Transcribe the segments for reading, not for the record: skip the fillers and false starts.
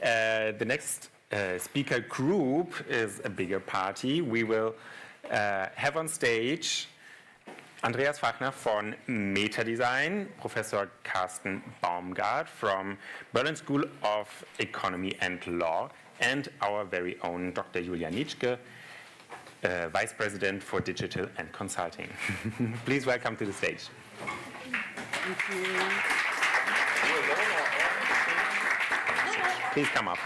The next speaker group is a bigger party. We will have on stage Andreas Fachner von Meta Design, Professor Carsten Baumgarth from Berlin School of Economy and Law, and our very own Dr. Julia Nitschke, Vice President for Digital and Consulting. Please welcome to the stage. Thank you. Please come up.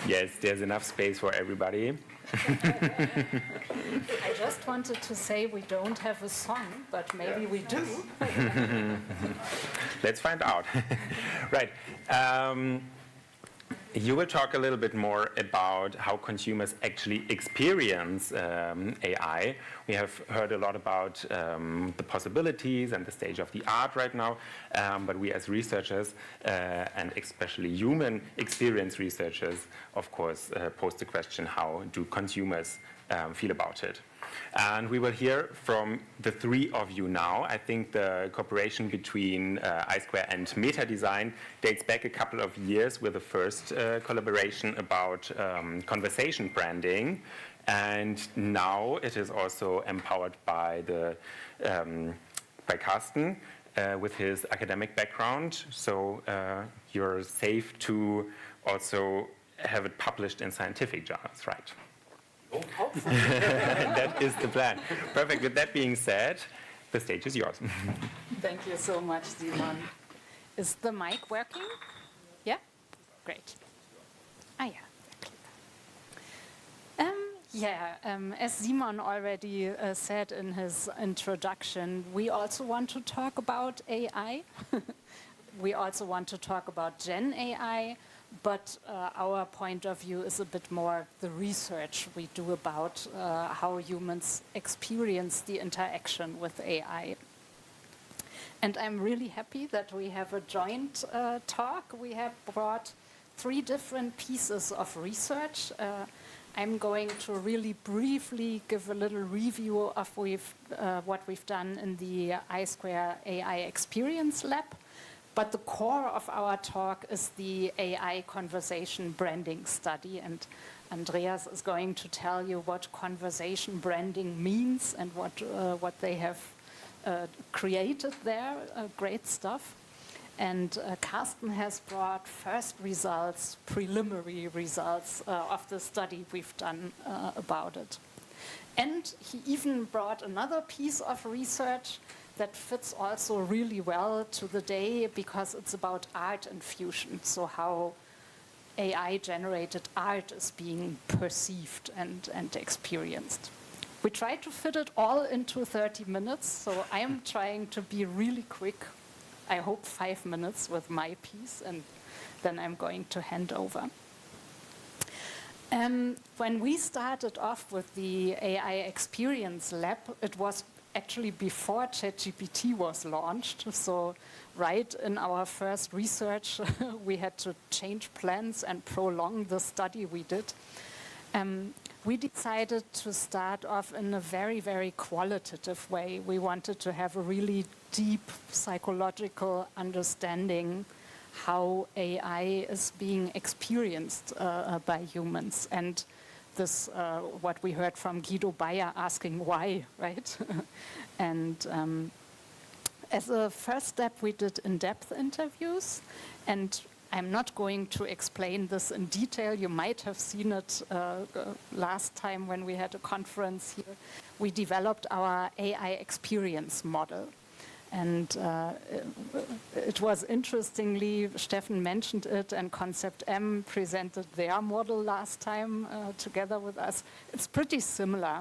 Yes, there's enough space for everybody. I just wanted to say we don't have a song, but maybe we do. Let's find out. Right. You will talk a little bit more about how consumers actually experience AI. We have heard a lot about the possibilities and the stage of the art right now, but we as researchers, and especially human experience researchers, of course, pose the question, how do consumers feel about it? And we will hear from the three of you now. I think the cooperation between I2 and Meta Design dates back a couple of years with the first collaboration about conversation branding. And now it is also empowered by by Carsten with his academic background. So you're safe to also have it published in scientific journals, right? Oh, hopefully. That is the plan. Perfect. With that being said, the stage is yours. Thank you so much, Simon. Is the mic working? Yeah? Great. Ah, yeah. As Simon already said in his introduction, we also want to talk about AI. We also want to talk about Gen AI. But our point of view is a bit more the research we do about how humans experience the interaction with AI. And I'm really happy that we have a joint talk. We have brought 3 different pieces of research. I'm going to really briefly give a little review of what we've done in the I2 AI Experience Lab. But the core of our talk is the AI conversation branding study, and Andreas is going to tell you what conversation branding means and what they have created there, great stuff. And Carsten has brought first results, preliminary results of the study we've done about it. And he even brought another piece of research that fits also really well to the day because it's about art and fusion, so how AI-generated art is being perceived and experienced. We try to fit it all into 30 minutes, so I am trying to be really quick. I hope 5 minutes with my piece, and then I'm going to hand over. When we started off with the AI Experience Lab, it was actually before ChatGPT was launched. So right in our first research, we had to change plans and prolong the study we did. We decided to start off in a very, very qualitative way. We wanted to have a really deep psychological understanding how AI is being experienced by humans. And this, what we heard from Guido Bayer asking why, right? And as a first step, we did in-depth interviews. And I'm not going to explain this in detail. You might have seen it last time when we had a conference here. We developed our AI experience model. And it was interestingly, Steffen mentioned it, and Concept M presented their model last time together with us. It's pretty similar.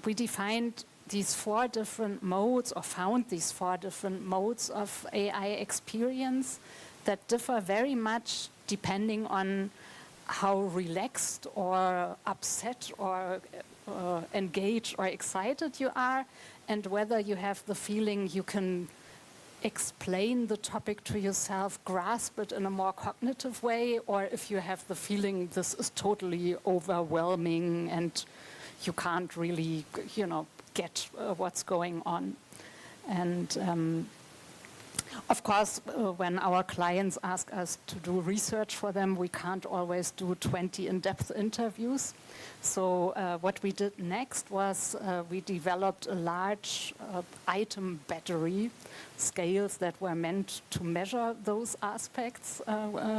We defined these 4 different modes, or found these 4 different modes of AI experience that differ very much depending on how relaxed or upset or engaged or excited you are, and whether you have the feeling you can explain the topic to yourself, grasp it in a more cognitive way, or if you have the feeling this is totally overwhelming and you can't really, get what's going on. And Of course, when our clients ask us to do research for them, we can't always do 20 in-depth interviews. So what we did next was we developed a large item battery, scales that were meant to measure those aspects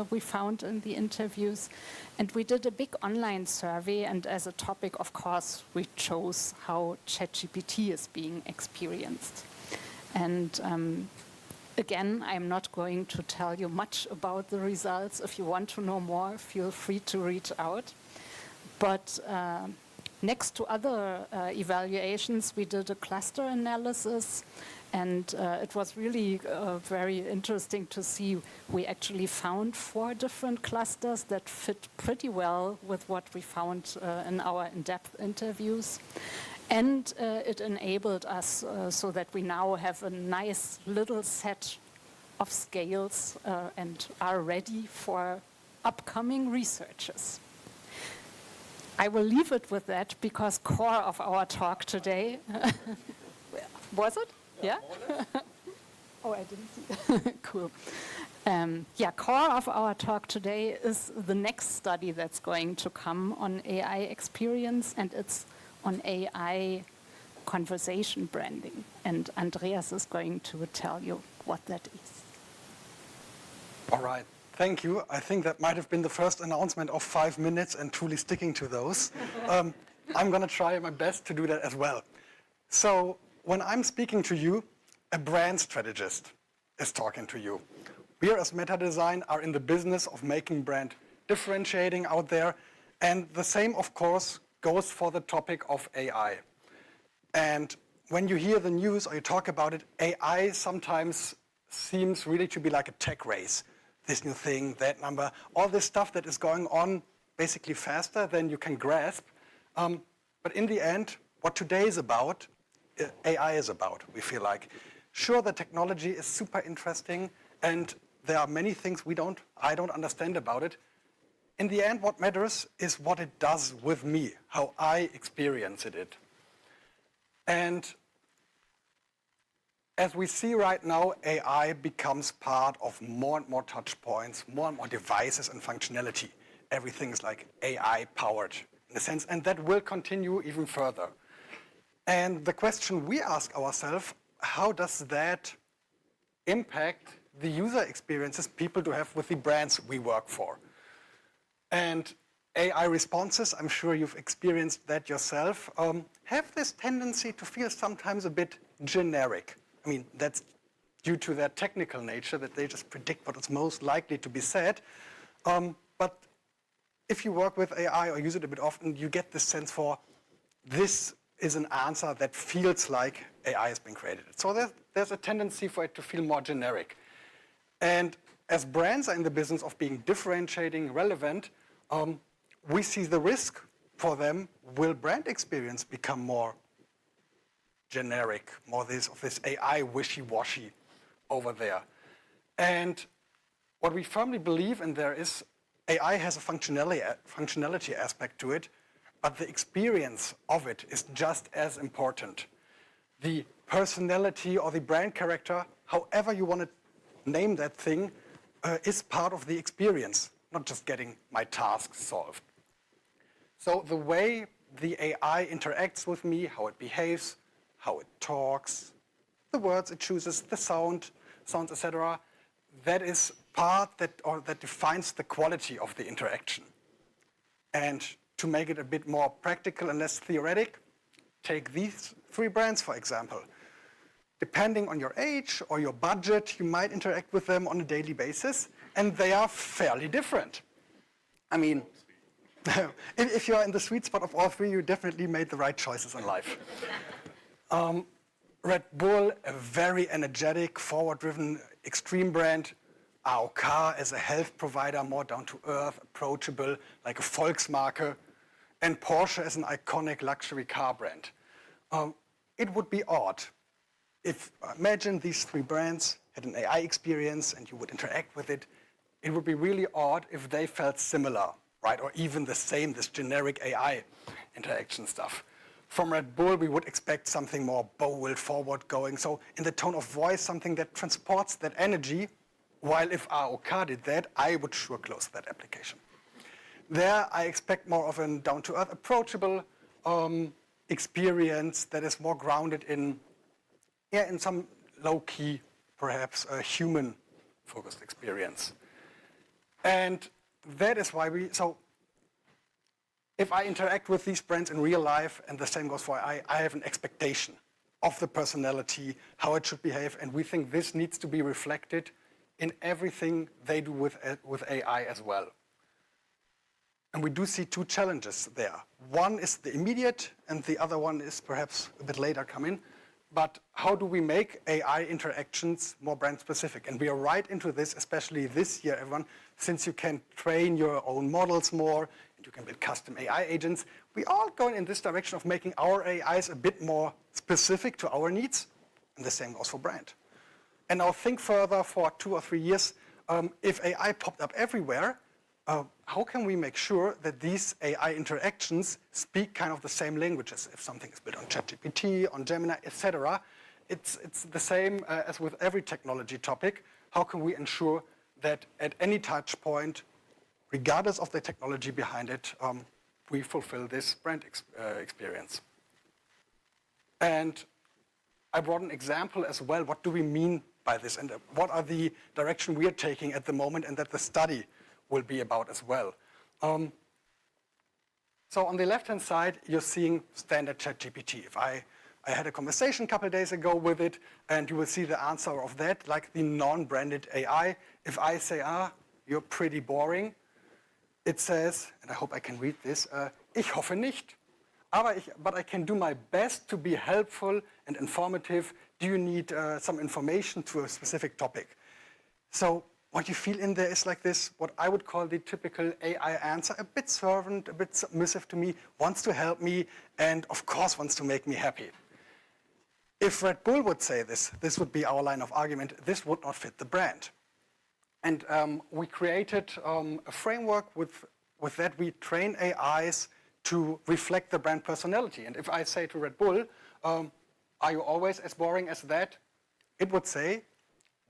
we found in the interviews. And we did a big online survey, and as a topic, of course, we chose how ChatGPT is being experienced. And again, I'm not going to tell you much about the results. If you want to know more, feel free to reach out. But next to other evaluations, we did a cluster analysis, and it was really very interesting to see we actually found 4 different clusters that fit pretty well with what we found in our in-depth interviews. And it enabled us so that we now have a nice little set of scales and are ready for upcoming researches. I will leave it with that because core of our talk today, was it? Yeah? Oh, I didn't see. Cool. Yeah, core of our talk today is the next study that's going to come on AI experience, and it's on AI conversation branding. And Andreas is going to tell you what that is. All right. Thank you. I think that might have been the first announcement of 5 minutes and truly sticking to those. I'm going to try my best to do that as well. So when I'm speaking to you, a brand strategist is talking to you. We as Meta Design are in the business of making brand differentiating out there. And the same, of course, goes for the topic of AI. And when you hear the news or you talk about it, AI sometimes seems really to be like a tech race. This new thing, that number, all this stuff that is going on basically faster than you can grasp. But in the end, what today is about, AI is about, we feel like. Sure, the technology is super interesting, and there are many things I don't understand about it. In the end, what matters is what it does with me, how I experience it. And as we see right now, AI becomes part of more and more touch points, more and more devices and functionality. Everything is like AI powered in a sense, and that will continue even further. And the question we ask ourselves, how does that impact the user experiences people do have with the brands we work for? And AI responses, I'm sure you've experienced that yourself, have this tendency to feel sometimes a bit generic. I mean, that's due to their technical nature, that they just predict what is most likely to be said. But if you work with AI or use it a bit often, you get this sense for this is an answer that feels like AI has been created. So there's a tendency for it to feel more generic. And as brands are in the business of being differentiating, relevant, we see the risk for them. Will brand experience become more generic, more of this AI wishy-washy over there? And what we firmly believe in there is AI has a functionality aspect to it, but the experience of it is just as important. The personality or the brand character, however you want to name that thing, is part of the experience, not just getting my task solved. So the way the AI interacts with me, how it behaves, how it talks, the words it chooses, the sounds, etc., that is part that defines the quality of the interaction. And to make it a bit more practical and less theoretic, take these 3 brands, for example. Depending on your age or your budget, you might interact with them on a daily basis, and they are fairly different. I mean, if you are in the sweet spot of all 3, you definitely made the right choices in life. Red Bull, a very energetic, forward-driven, extreme brand. AOK as a health provider, more down-to-earth, approachable, like a Volksmarke. And Porsche as an iconic luxury car brand. It would be odd if, imagine these 3 brands had an AI experience and you would interact with it. It would be really odd if they felt similar, right? Or even the same, this generic AI interaction stuff. From Red Bull, we would expect something more bold, forward-going. So in the tone of voice, something that transports that energy, while if AOK did that, I would sure close that application. There, I expect more of a down-to-earth, approachable experience that is more grounded in some low-key, perhaps a human-focused experience. And that is why if I interact with these brands in real life, and the same goes for AI, I have an expectation of the personality, how it should behave, and we think this needs to be reflected in everything they do with AI as well. And we do see two challenges there. One is the immediate, and the other one is perhaps a bit later come in. But how do we make AI interactions more brand specific? And we are right into this, especially this year, everyone, since you can train your own models more, and you can build custom AI agents. We all going in this direction of making our AIs a bit more specific to our needs, and the same goes for brand. And now think further for 2 or 3 years, if AI popped up everywhere, how can we make sure that these AI interactions speak kind of the same languages? If something is built on ChatGPT, on Gemini, etc., it's the same as with every technology topic. How can we ensure that at any touch point, regardless of the technology behind it, we fulfill this brand experience? And I brought an example as well. What do we mean by this? And what are the direction we are taking at the moment, and that the study will be about as well. So on the left-hand side, you're seeing standard ChatGPT. If I had a conversation a couple of days ago with it, and you will see the answer of that, like the non-branded AI. If I say, you're pretty boring, it says, and I hope I can read this, ich hoffe nicht, but I can do my best to be helpful and informative. Do you need some information to a specific topic? So what you feel in there is like this, what I would call the typical AI answer, a bit servant, a bit submissive to me, wants to help me, and of course wants to make me happy. If Red Bull would say this would be our line of argument, this would not fit the brand. And we created a framework with that we train AIs to reflect the brand personality. And if I say to Red Bull, are you always as boring as that? It would say,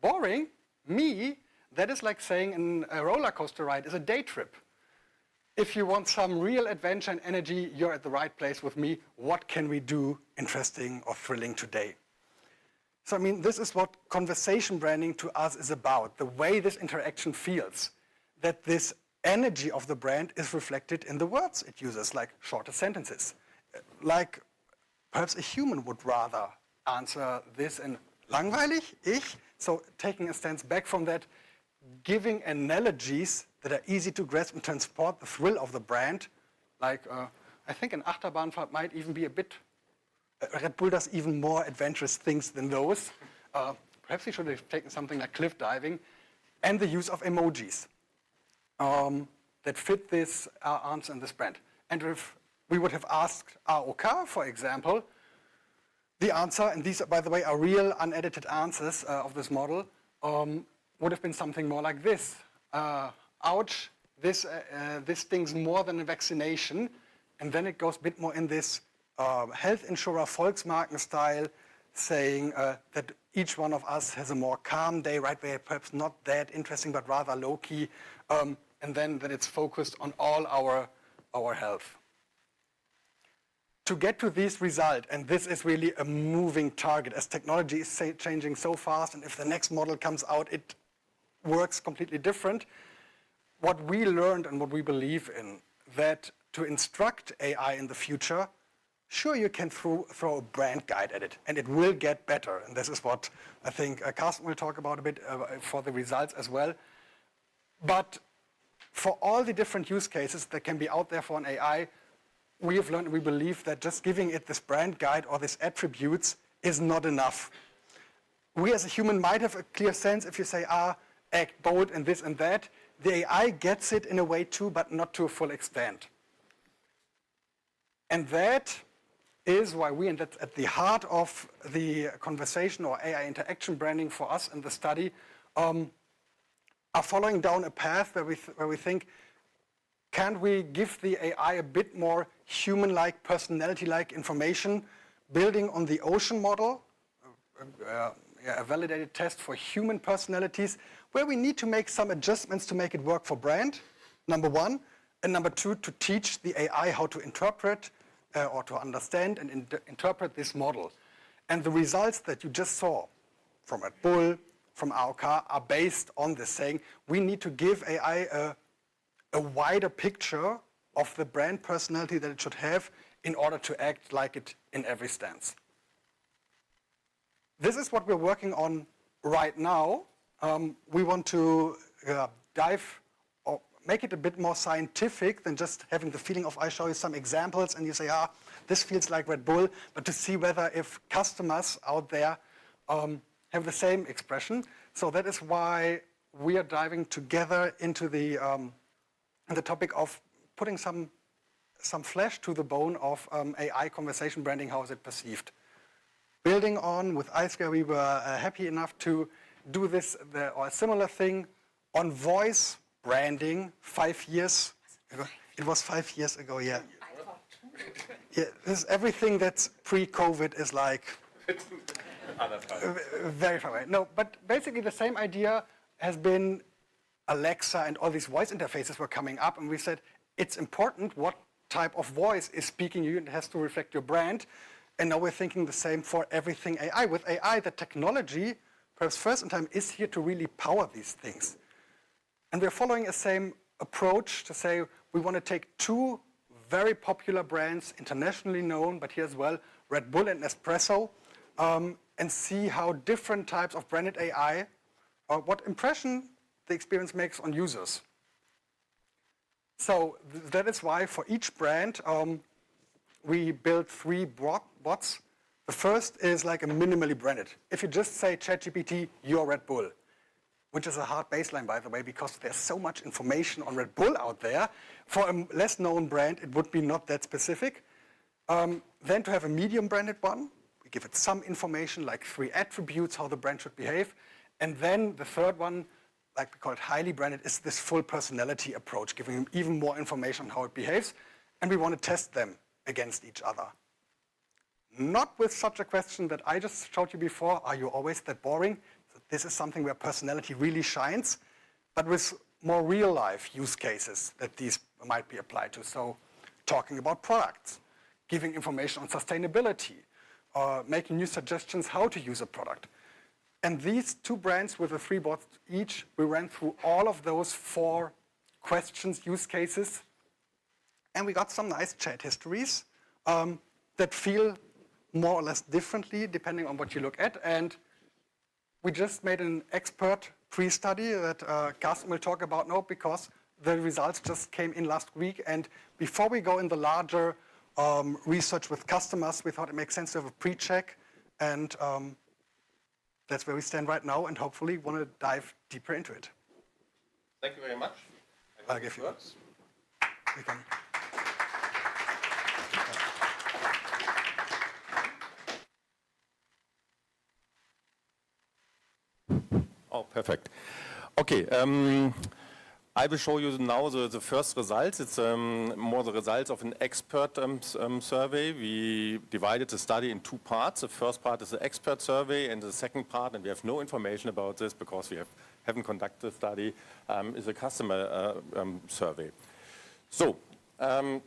boring? Me? That is like saying a roller coaster ride is a day trip. If you want some real adventure and energy, you're at the right place with me. What can we do interesting or thrilling today? So, I mean, this is what conversation branding to us is about, the way this interaction feels, that this energy of the brand is reflected in the words it uses, like shorter sentences. Like perhaps a human would rather answer this in langweilig, ich. So taking a stance back from that, giving analogies that are easy to grasp and transport the thrill of the brand. Like, I think an Achterbahnfahrt might even be a bit, Red Bull does even more adventurous things than those. Perhaps we should have taken something like cliff diving, and the use of emojis that fit this answer in this brand. And if we would have asked AOK, for example, the answer, and these, by the way, are real unedited answers of this model, would have been something more like this. Ouch, this stings more than a vaccination. And then it goes a bit more in this health insurer Volksmarken style, saying that each one of us has a more calm day, right? Where perhaps not that interesting, but rather low-key. And then that it's focused on all our health. To get to this result, and this is really a moving target, as technology is changing so fast, and if the next model comes out, it works completely different. What we learned and what we believe in, that to instruct AI in the future, sure, you can throw a brand guide at it, and it will get better. And this is what I think Carsten will talk about a bit for the results as well. But for all the different use cases that can be out there for an AI, we have learned, we believe that just giving it this brand guide or these attributes is not enough. We as a human might have a clear sense if you say, act bold and this and that. The AI gets it in a way too, but not to a full extent. And that is why we, and that's at the heart of the conversation or AI interaction branding for us in the study, are following down a path where we think, can we give the AI a bit more human-like, personality-like information, building on the ocean model, a validated test for human personalities, where we need to make some adjustments to make it work for brand, number one, and number two, to teach the AI how to interpret or to understand and interpret this model. And the results that you just saw from Red Bull, from AOK, are based on this, saying we need to give AI a wider picture of the brand personality that it should have in order to act like it in every stance. This is what we're working on right now. We want to dive or make it a bit more scientific than just having the feeling of I show you some examples and you say, this feels like Red Bull, but to see whether if customers out there have the same expression. So that is why we are diving together into the topic of putting some flesh to the bone of AI conversation branding. How is it perceived? Building on with iSquare, we were happy enough to do this or a similar thing on voice branding 5 years ago. It was 5 years ago, yeah. Yeah, this, everything that's pre-COVID is like very far away. No, but basically the same idea has been Alexa and all these voice interfaces were coming up, and we said it's important what type of voice is speaking you, and it has to reflect your brand. And now we're thinking the same for everything AI. With AI, the technology, perhaps first in time, is here to really power these things. And we're following the same approach to say we want to take two very popular brands, internationally known, but here as well, Red Bull and Nespresso, and see how different types of branded AI, what impression the experience makes on users. So that is why for each brand, we built 3 bots. The first is like a minimally branded. If you just say ChatGPT, you're Red Bull, which is a hard baseline, by the way, because there's so much information on Red Bull out there. For a less known brand, it would be not that specific. Then to have a medium branded one, we give it some information, like 3 attributes, how the brand should behave. And then the third one, like we call it highly branded, is this full personality approach, giving them even more information on how it behaves. And we want to test them against each other. Not with such a question that I just showed you before, are you always that boring? So this is something where personality really shines, but with more real life use cases that these might be applied to. So talking about products, giving information on sustainability, or making new suggestions how to use a product. And these 2 brands with the 3 bots each, we ran through all of those 4 questions, use cases, and we got some nice chat histories that feel more or less differently depending on what you look at. And we just made an expert pre-study that Carsten will talk about now because the results just came in last week. And before we go in the larger research with customers, we thought it makes sense to have a pre-check. And that's where we stand right now, and hopefully want to dive deeper into it. Thank you very much. I'll give you. You can. Oh, perfect. Okay, I will show you now the first results. It's more the results of an expert survey. We divided the study in 2 parts. The first part is the expert survey, and the second part, and we have no information about this because we haven't conducted the study, is a customer survey. So, here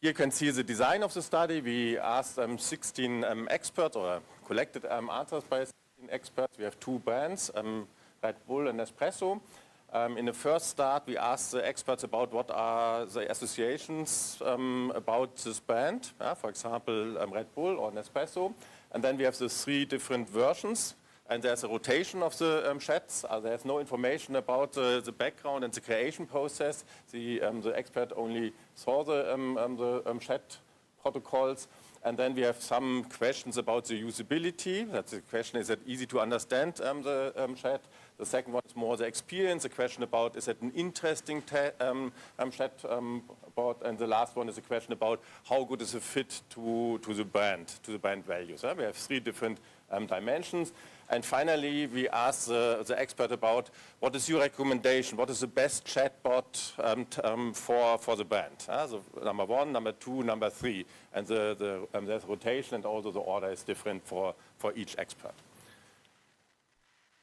you can see the design of the study. We asked 16 experts, or collected answers by 16 experts. We have 2 brands, Red Bull and Nespresso. In the first start, we asked the experts about what are the associations about this brand, for example, Red Bull or Nespresso. And then we have the 3 different versions, and there's a rotation of the chats. There's no information about the background and the creation process. The expert only saw the chat protocols. And then we have some questions about the usability. That's the question, is it easy to understand the chat? The second one is more the experience, a question about is it an interesting chatbot, and the last one is a question about how good is a fit to the brand values. We have three different dimensions. And finally, we asked the expert about what is your recommendation, what is the best chatbot for the brand. So number one, number two, number three. And there's rotation, and also the order is different for each expert.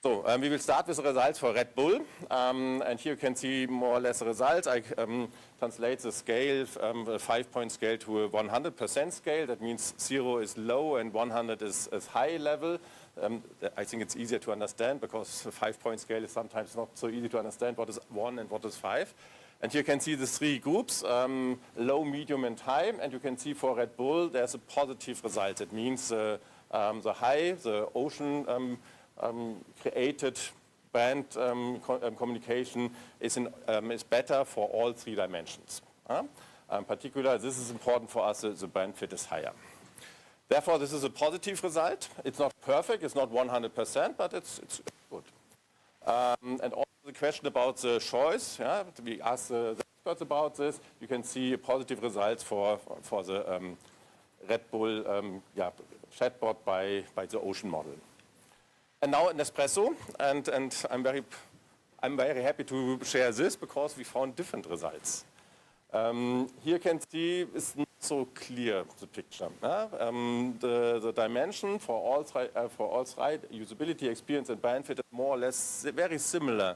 So we will start with the results for Red Bull. And here you can see more or less the results. I translate the scale, a 5-point scale to a 100% scale. That means 0 is low and 100 is high level. I think it's easier to understand because a 5-point scale is sometimes not so easy to understand what is 1 and what is 5. And here you can see the three groups, low, medium, and high. And you can see for Red Bull, there's a positive result. It means the high, the ocean created brand communication is better for all three dimensions. In particular, this is important for us, the brand fit is higher. Therefore, this is a positive result. It's not perfect, it's not 100%, but it's good. And also the question about the choice, we asked the experts about this. You can see positive results for the Red Bull chatbot by the Ocean model. And now Nespresso, and I'm very happy to share this because we found different results. Here you can see it's not so clear, the picture. The dimension for all three, usability, experience, and brand fit is more or less very similar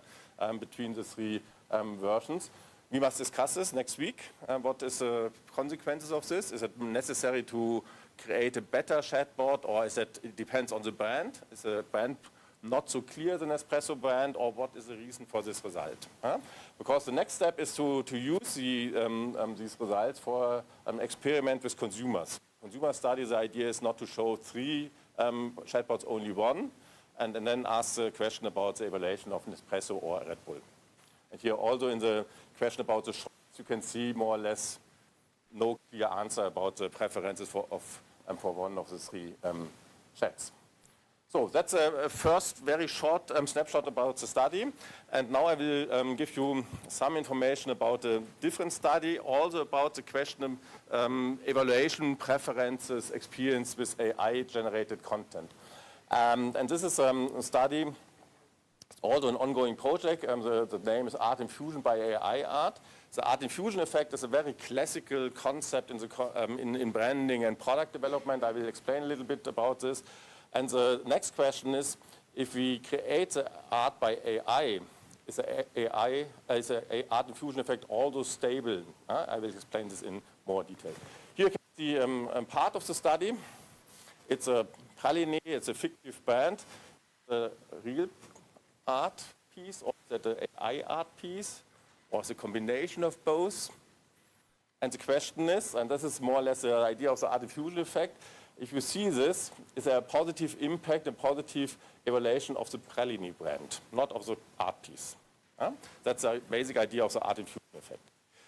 between the three versions. We must discuss this next week. What is the consequences of this? Is it necessary to create a better chatbot, or it depends on the brand? Is the brand not so clear, the Nespresso brand, or what is the reason for this result? Because the next step is to use these results for an experiment with consumers. Consumer studies, the idea is not to show three chatbots, only one, and then ask the question about the evaluation of Nespresso or Red Bull. And here also in the question about the choice, you can see more or less no clear answer about the preferences for one of the three chats. So that's a first very short snapshot about the study. And now I will give you some information about a different study, also about the question evaluation, preferences, experience with AI-generated content. And this is a study, also an ongoing project. The name is Art Infusion by AI Art. The art infusion effect is a very classical concept in branding and product development. I will explain a little bit about this. And the next question is, if we create the art by AI, is the art infusion effect also stable? I will explain this in more detail. Here you can see part of the study. It's a praline, it's a fictive brand, the real art piece, or is it the AI art piece, or is it a combination of both? And the question is, and this is more or less the idea of the art diffusion effect, if you see this, is there a positive impact and positive evaluation of the praline brand, not of the art piece? That's the basic idea of the art diffusion effect.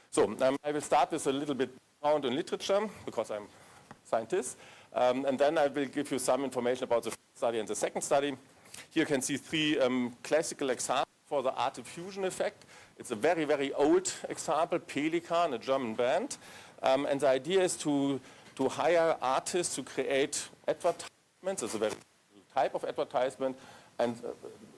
So I will start with a little bit background in literature, because I'm a scientist, and then I will give you some information about the first study and the second study. Here you can see three classical examples for the art diffusion effect. It's a very, very old example, Pelikan, a German brand. And the idea is to hire artists to create advertisements. It's a very type of advertisement. And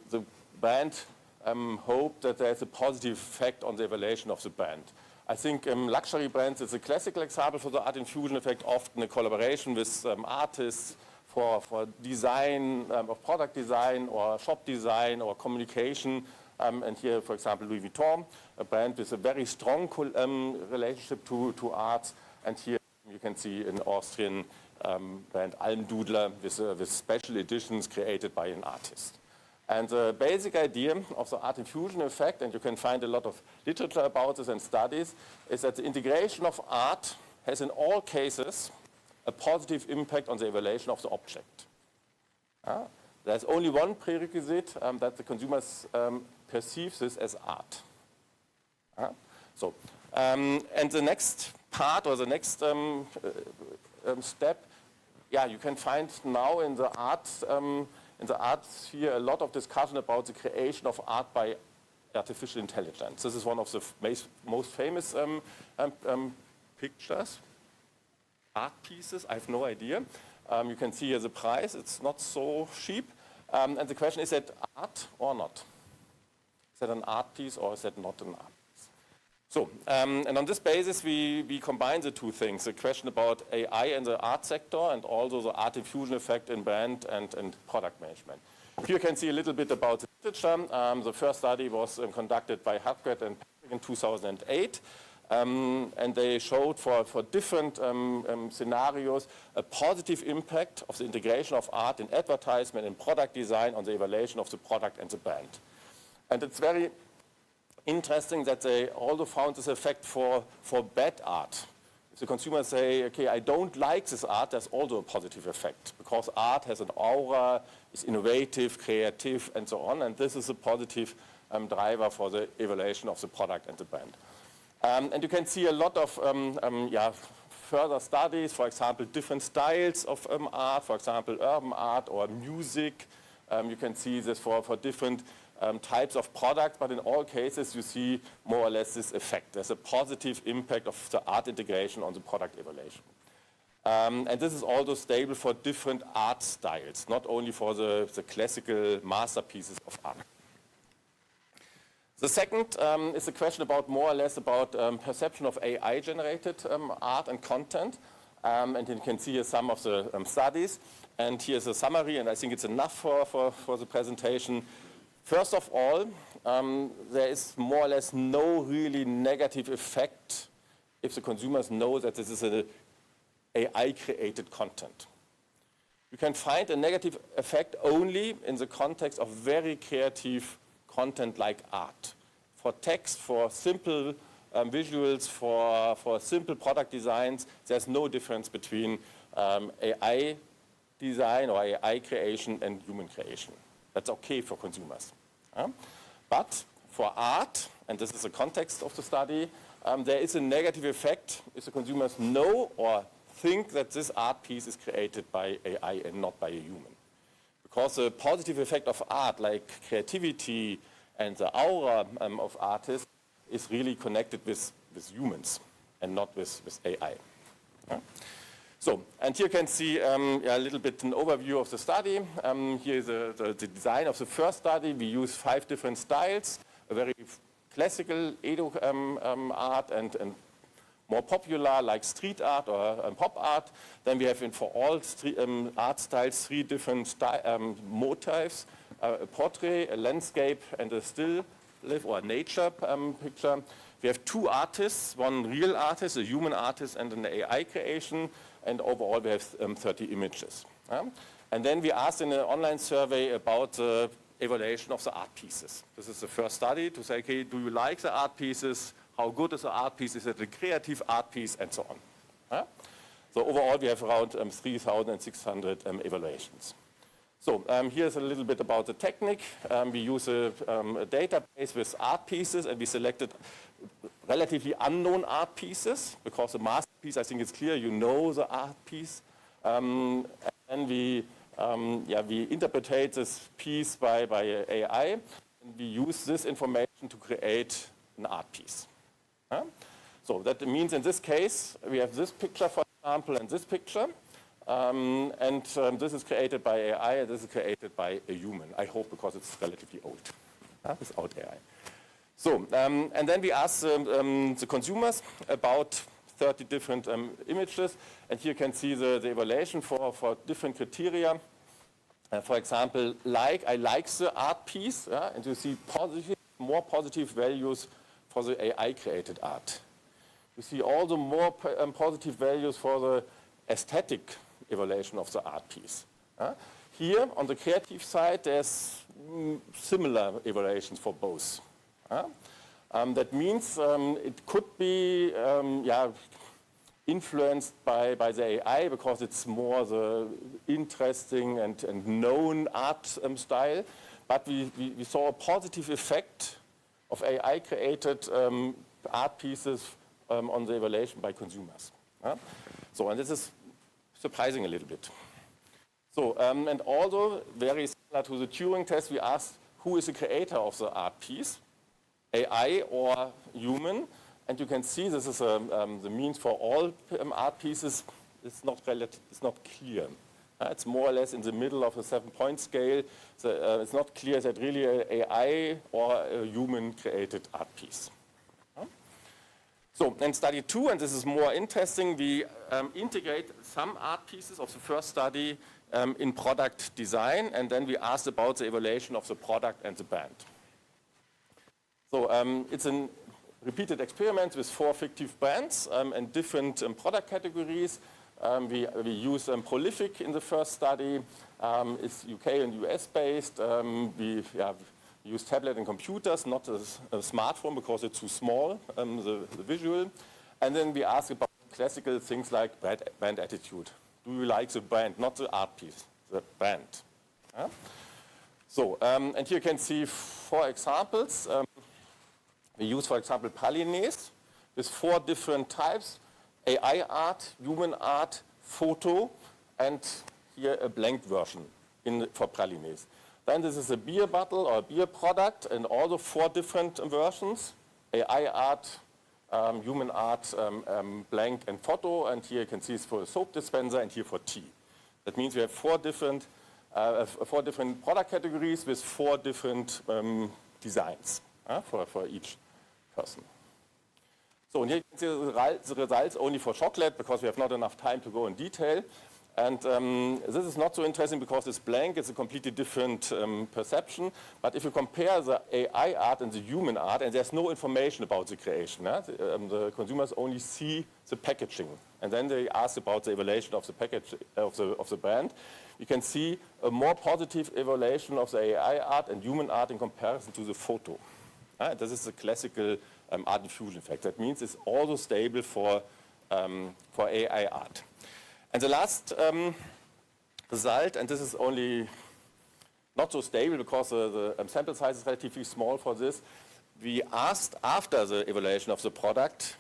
the brand hope that there's a positive effect on the evaluation of the brand. I think luxury brands is a classical example for the art infusion effect, often a collaboration with artists for design, of product design or shop design or communication. And here, for example, Louis Vuitton, a brand with a very strong relationship to arts. And here you can see an Austrian brand, Almdudler, with special editions created by an artist. And the basic idea of the art infusion effect, and you can find a lot of literature about this and studies, is that the integration of art has in all cases a positive impact on the evaluation of the object. There's only one prerequisite, that the consumers perceive this as art. And the next part, or the next step, you can find now in the art in the art sphere a lot of discussion about the creation of art by artificial intelligence. This is one of the most famous pictures, art pieces, I have no idea. You can see here the price, it's not so cheap. And the question is that art or not? Is that an art piece or is that not an art piece? So, and on this basis we combine the two things, the question about AI in the art sector and also the art diffusion effect in brand and product management. Here you can see a little bit about the literature. The first study was conducted by Hartgett and Patrick in 2008. And they showed for different scenarios a positive impact of the integration of art in advertisement and product design on the evaluation of the product and the brand. And it's very interesting that they also found this effect for bad art. If the consumers say, okay, I don't like this art, there's also a positive effect because art has an aura, is innovative, creative, and so on. And this is a positive driver for the evaluation of the product and the brand. And you can see a lot of further studies, for example, different styles of art, for example, urban art or music. You can see this for different types of products, but in all cases you see more or less this effect. There's a positive impact of the art integration on the product evaluation. And this is also stable for different art styles, not only for the classical masterpieces of art. The second is a question about more or less about perception of AI-generated art and content. And you can see here some of the studies. And here's a summary, and I think it's enough for the presentation. First of all, there is more or less no really negative effect if the consumers know that this is an AI-created content. You can find a negative effect only in the context of very creative content like art. For text, for simple visuals, for simple product designs, there's no difference between AI design or AI creation and human creation. That's okay for consumers. But for art, and this is the context of the study, there is a negative effect if the consumers know or think that this art piece is created by AI and not by a human. Because the positive effect of art, like creativity and the aura of artists, is really connected with humans and not with AI. So, and here you can see a little bit an overview of the study. Here is the design of the first study. We use 5 different styles, a very classical Edo art and more popular like street art or pop art. Then we have for all art styles 3 different motifs, a portrait, a landscape, and a still life or nature picture. We have 2 artists, one real artist, a human artist, and an AI creation. And overall we have 30 images. And then we asked in an online survey about the evaluation of the art pieces. This is the first study to say, okay, do you like the art pieces? How good is the art piece? Is it a creative art piece? And so on. So overall we have around 3,600 evaluations. So here's a little bit about the technique. We use a database with art pieces, and we selected relatively unknown art pieces because the masterpiece, I think it's clear, you know the art piece. And we interpret this piece by AI, and we use this information to create an art piece. So that means in this case, we have this picture, for example, and this picture. This is created by AI, and this is created by a human, I hope, because it's relatively old, without AI. So, and then we asked the consumers about 30 different images, and here you can see the evaluation for different criteria. For example, I like the art piece, and you see more positive values for the AI-created art. You see all the more positive values for the aesthetic evaluation of the art piece. Here, on the creative side, there's similar evaluations for both. That means it could be influenced by the AI because it's more the interesting and known art style. But we saw a positive effect of AI-created art pieces on the evaluation by consumers. So, and this is surprising a little bit. So, and also, very similar to the Turing test, we asked who is the creator of the art piece, AI or human? And you can see this is the means for all art pieces. It's not clear. It's more or less in the middle of a 7-point scale. So, it's not clear that really an AI or a human-created art piece. So, in study 2, and this is more interesting, we integrate some art pieces of the first study in product design, and then we asked about the evaluation of the product and the band. So, it's a repeated experiment with 4 fictive brands and different product categories. We use Prolific in the first study. It's UK and US based. We use tablet and computers, not a smartphone because it's too small, the visual. And then we ask about classical things like brand attitude. Do you like the brand, not the art piece, the brand? So, and here you can see 4 examples. We use, for example, pralines with 4 different types: AI art, human art, photo, and here a blank version for pralines. Then this is a beer bottle or a beer product, and also 4 different versions: AI art, human art, blank, and photo. And here you can see it's for a soap dispenser, and here for tea. That means we have 4 different product categories with 4 different designs for each person. So, and here you can see the results only for chocolate because we have not enough time to go in detail. And this is not so interesting because it's blank, it's a completely different perception. But if you compare the AI art and the human art, and there's no information about the creation, the consumers only see the packaging. And then they ask about the evaluation of the package of the brand. You can see a more positive evaluation of the AI art and human art in comparison to the photo. This is the classical art diffusion effect. That means it's also stable for AI art. And the last result, and this is only not so stable because the sample size is relatively small for this, we asked after the evaluation of the product,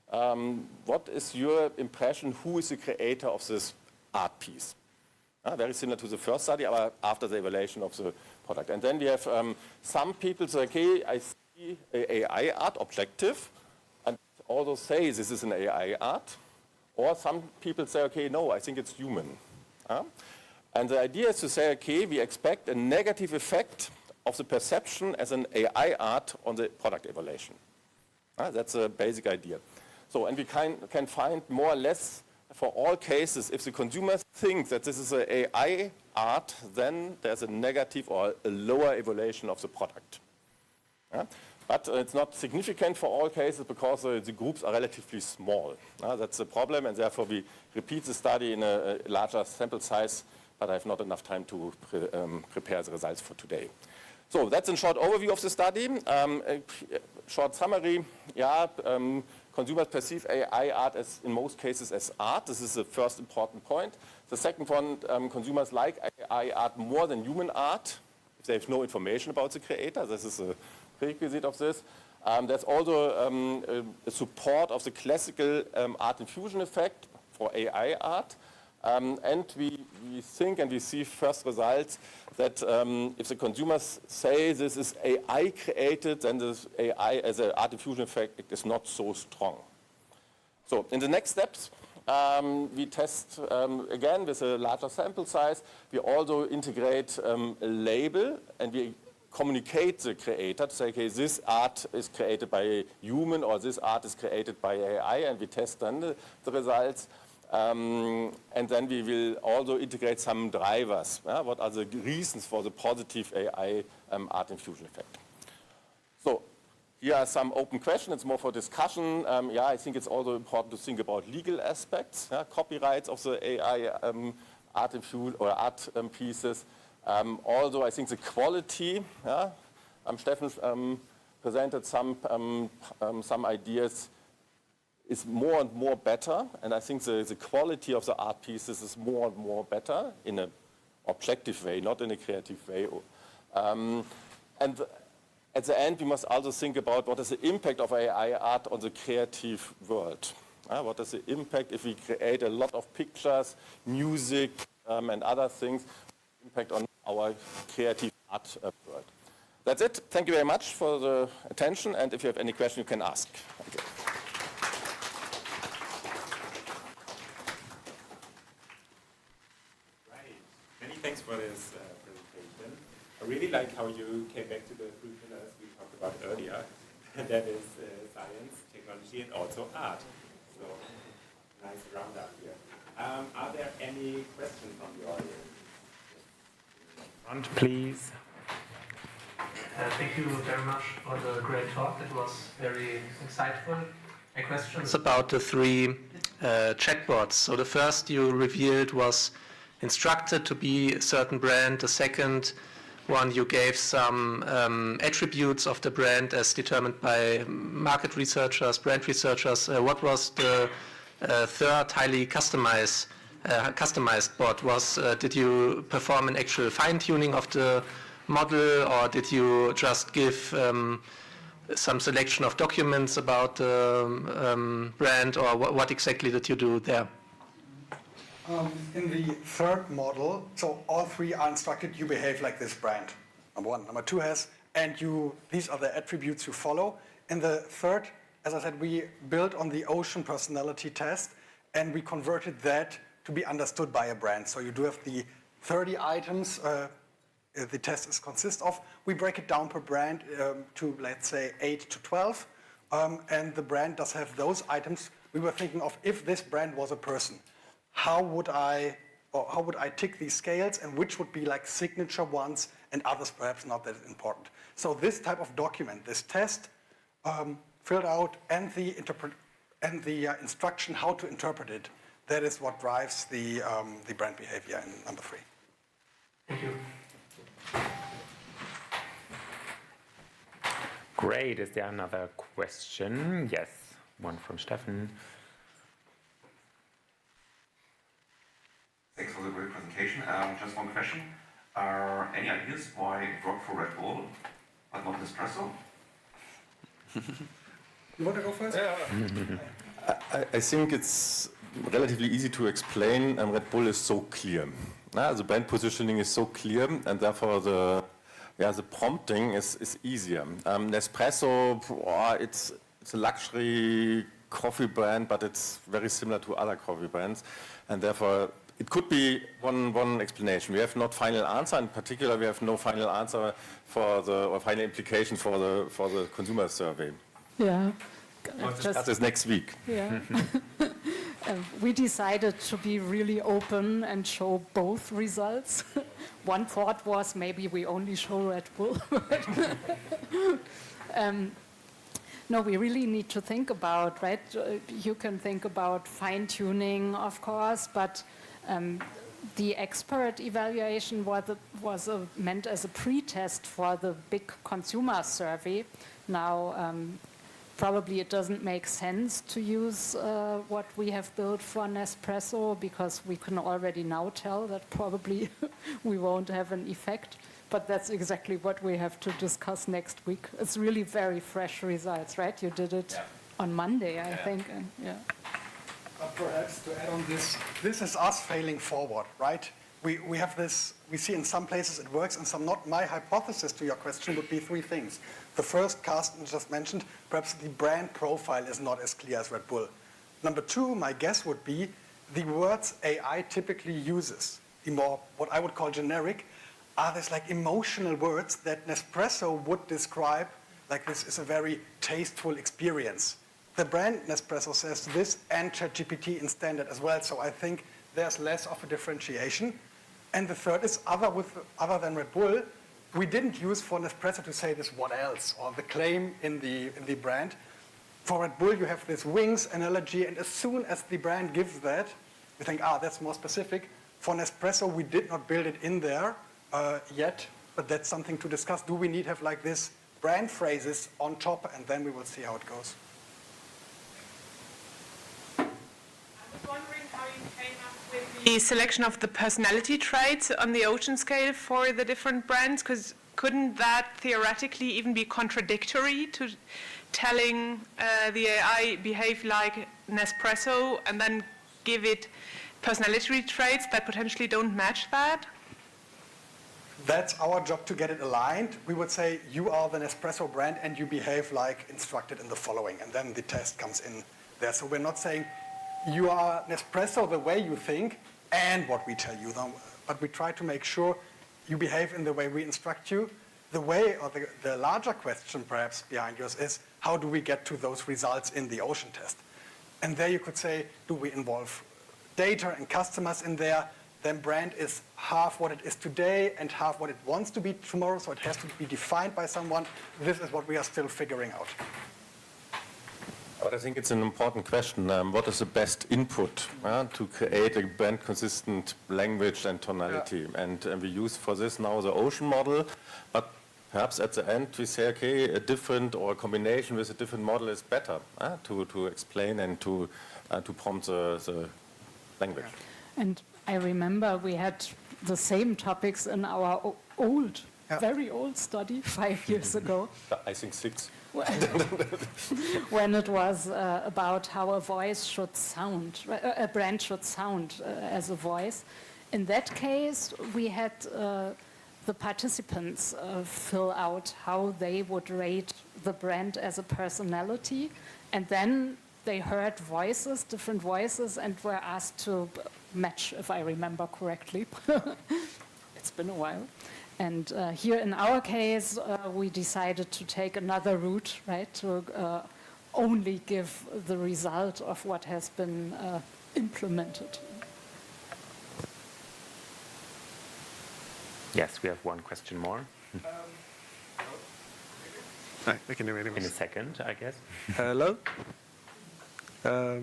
what is your impression, who is the creator of this art piece? Very similar to the first study, but after the evaluation of the product. And then we have some people say, okay, I see AI art objective, and also say this is an AI art. Or some people say, okay, no, I think it's human. And the idea is to say, okay, we expect a negative effect of the perception as an AI art on the product evaluation. That's a basic idea. So, and we can find more or less for all cases, if the consumer thinks that this is an AI art, then there's a negative or a lower evaluation of the product. But it's not significant for all cases because the groups are relatively small. That's the problem, and therefore we repeat the study in a larger sample size, but I have not enough time to prepare the results for today. So that's a short overview of the study. A short summary, consumers perceive AI art as, in most cases, as art. This is the first important point. The second one, consumers like AI art more than human art if they have no information about the creator. This is a prerequisite of this. There's also a support of the classical art infusion effect for AI art. And we think and we see first results that if the consumers say this is AI created, then this AI as an art infusion effect is not so strong. So in the next steps, we test again with a larger sample size. We also integrate a label and we communicate the creator to say, okay, this art is created by a human or this art is created by AI, and we test then the results. And then we will also integrate some drivers. What are the reasons for the positive AI art infusion effect? So here are some open questions. It's more for discussion. I think it's also important to think about legal aspects, copyrights of the AI art infusion or art pieces. Also, I think the quality. Steffen presented some ideas. Is more and more better, and I think the quality of the art pieces is more and more better in an objective way, not in a creative way. And at the end, we must also think about what is the impact of AI art on the creative world. What is the impact if we create a lot of pictures, music, and other things impact on our creative art world. That's it. Thank you very much for the attention, and if you have any question, you can ask. Thank you. Right. Many thanks for this presentation. I really like how you came back to the three pillars we talked about earlier. That is science, technology, and also art. So, nice roundup here. Are there any questions from the audience? Front, please. Thank you very much for the great talk. It was very insightful. My question is about the three chatbots. So the first you revealed was instructed to be a certain brand. The second one, you gave some attributes of the brand as determined by market researchers, brand researchers. What was the third highly customized bot? Did you perform an actual fine-tuning of the model, or did you just give some selection of documents about the brand, or what exactly did you do there? In the third model, so all three are instructed, you behave like this brand. Number one. Number two has, and these are the attributes you follow. In the third, as I said, we built on the ocean personality test, and we converted that to be understood by a brand. So you do have the 30 items the test consists of. We break it down per brand to, let's say, 8 to 12. And the brand does have those items. We were thinking of, if this brand was a person, how would I tick these scales, and which would be like signature ones and others perhaps not that important. So this type of document, this test, filled out, and the instruction how to interpret it, that is what drives the brand behavior in number 3. Thank you. Great. Is there another question? Yes, one from Steffen. Thanks for the great presentation. Just one question. Any ideas why it worked for Red Bull, but not Nespresso? You want to go first? I think it's relatively easy to explain. Red Bull is so clear. The brand positioning is so clear, and therefore the prompting is easier. Nespresso, it's a luxury coffee brand, but it's very similar to other coffee brands, and therefore it could be one explanation. We have not final answer. In particular, we have no final answer or final implication for the consumer survey. Yeah. We'll discuss this next week. Yeah. We decided to be really open and show both results. One thought was maybe we only show Red Bull. No, we really need to think about, right? You can think about fine-tuning, of course, but the expert evaluation was meant as a pre-test for the big consumer survey. Now, probably it doesn't make sense to use what we have built for Nespresso, because we can already now tell that probably we won't have an effect. But that's exactly what we have to discuss next week. It's really very fresh results, right? You did it on Monday, I think. And, Perhaps to add on this is us failing forward, right? We have this, we see in some places it works and some not. My hypothesis to your question would be 3 things. The first, Carsten just mentioned, perhaps the brand profile is not as clear as Red Bull. Number 2, my guess would be the words AI typically uses, the more what I would call generic, are these like emotional words that Nespresso would describe like this is a very tasteful experience. The brand Nespresso says this, and ChatGPT in standard as well, so I think there's less of a differentiation. And the third is other than Red Bull, we didn't use for Nespresso to say this what else, or the claim in the brand. For Red Bull, you have this wings analogy, and as soon as the brand gives that, you think, that's more specific. For Nespresso, we did not build it in there yet, but that's something to discuss. Do we need to have like this brand phrases on top, and then we will see how it goes. The selection of the personality traits on the ocean scale for the different brands, because couldn't that theoretically even be contradictory to telling the AI behave like Nespresso and then give it personality traits that potentially don't match that? That's our job to get it aligned. We would say you are the Nespresso brand and you behave like instructed in the following, and then the test comes in there. So we're not saying you are Nespresso the way you think and what we tell you, but we try to make sure you behave in the way we instruct you. The way, or the larger question perhaps behind yours is, how do we get to those results in the ocean test? And there you could say, do we involve data and customers in there? Then brand is half what it is today and half what it wants to be tomorrow, so it has to be defined by someone. This is what we are still figuring out. But I think it's an important question. What is the best input to create a brand-consistent language and tonality? Yeah. And we use for this now the ocean model, but perhaps at the end we say, okay, a different or a combination with a different model is better to explain and to prompt the language. And I remember we had the same topics in our old, very old study 5 years ago. I think 6. When it was about how a voice should sound, a brand should sound as a voice. In that case, we had the participants fill out how they would rate the brand as a personality, and then they heard voices, different voices, and were asked to match, if I remember correctly. It's been a while. And here in our case, we decided to take another route, right, to only give the result of what has been implemented. Yes, we have one question more. We can do it In a second, I guess. Hello? Yeah.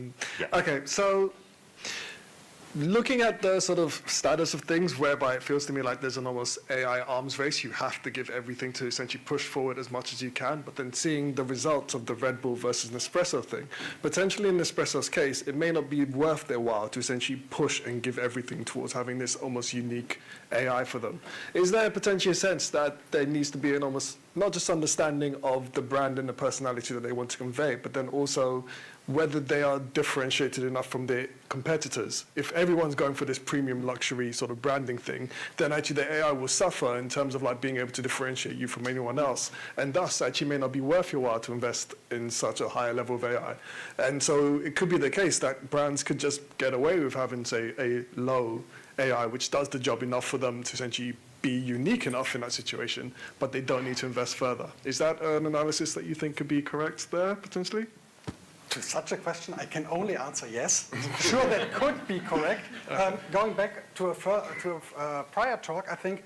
Okay, so looking at the sort of status of things whereby it feels to me like there's an almost AI arms race, you have to give everything to essentially push forward as much as you can, but then seeing the results of the Red Bull versus Nespresso thing, potentially in Nespresso's case, it may not be worth their while to essentially push and give everything towards having this almost unique AI for them. Is there potentially a sense that there needs to be an almost, not just understanding of the brand and the personality that they want to convey, but then also whether they are differentiated enough from their competitors? If everyone's going for this premium luxury sort of branding thing, then actually the AI will suffer in terms of like being able to differentiate you from anyone else. And thus actually may not be worth your while to invest in such a higher level of AI. And so it could be the case that brands could just get away with having, say, a low AI, which does the job enough for them to essentially be unique enough in that situation, but they don't need to invest further. Is that an analysis that you think could be correct there, potentially? To such a question, I can only answer yes. Sure, that could be correct. Going back to a prior talk, I think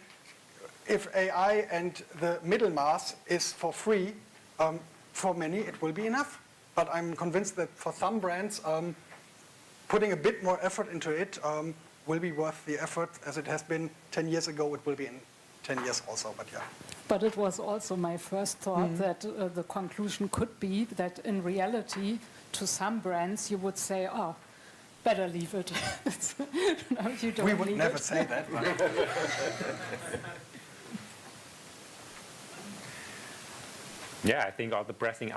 if AI and the middle mass is for free, for many it will be enough. But I'm convinced that for some brands, putting a bit more effort into it will be worth the effort. As it has been 10 years ago, it will be in 10 years also, but yeah. But it was also my first thought that the conclusion could be that in reality, to some brands, you would say, oh, better leave it. No, you don't We would need never it. say that. But Yeah, I think all the pressing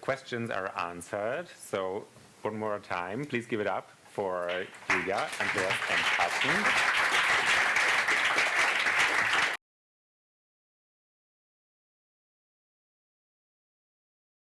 questions are answered. So one more time, please give it up for Julia, Andreas, and Carsten.